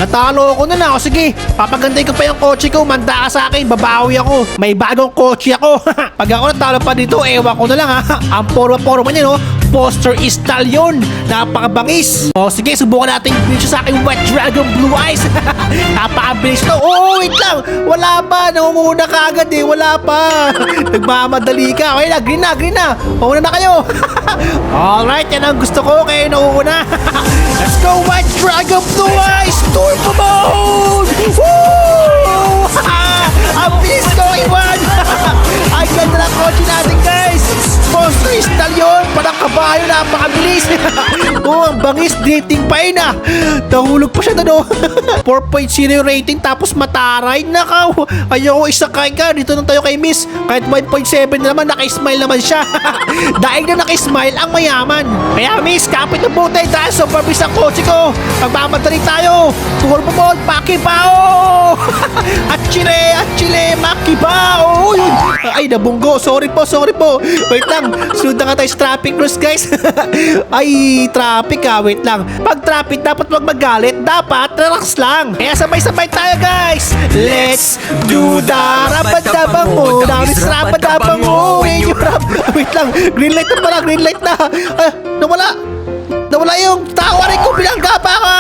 Natalo ko na. O sige, papaganday ko pa yung kotse ko. Manda ka sa akin, babawi ako. May bagong kotse ako. Pag ako natalo pa dito, ewan ko na lang ha. Ang forma-forma niya, no? Poster Stallion. Napakabangis. O sige, subukan natin yung video sa aking White Dragon Blue Eyes. Napakabilis to. Oh, wait lang. Wala pa. Nangunguna ka agad eh. Wala pa. Nagmamadali ka. Okay na, green na. Mauna na kayo. Alright, yan ang gusto ko. Kayo nangunguna. Let's go, White Dragon Blue Eyes. Turbo mode. Woo! Ang bilis ko, Iwan. Ay, ganda ng kotse natin, guys. Poster Stallion. Parang kabayo, napakabilis. Oh, ang bangis, drifting pa yun ah. Nahulog pa siya doon, oh. 4.0 yung rating tapos mataray. Nakaw, ayoko isakay ka. Dito nang tayo kay Miss. Kahit 1.7 na naman, naka-smile naman siya. Dahil na naka-smile ang mayaman. Kaya Miss, kapit ng butay dahil sobrang bilis ang kotse ko. Magmamadali tayo. Turbo mode, makibao. Achille, makibao. Ay, nabunggo. Sorry po. Wait lang, sunod na nga tayo sa traffic rules, guys. Ay, traffic ha, wait lang. Pag traffic, dapat wag magalit. Dapat relax lang. Kaya sabay-sabay tayo, guys. Let's do the rabadabango. Rabadabango. Wait lang, green light na pala, green light na. Nawala yung tawarin ko, binangga pa ka.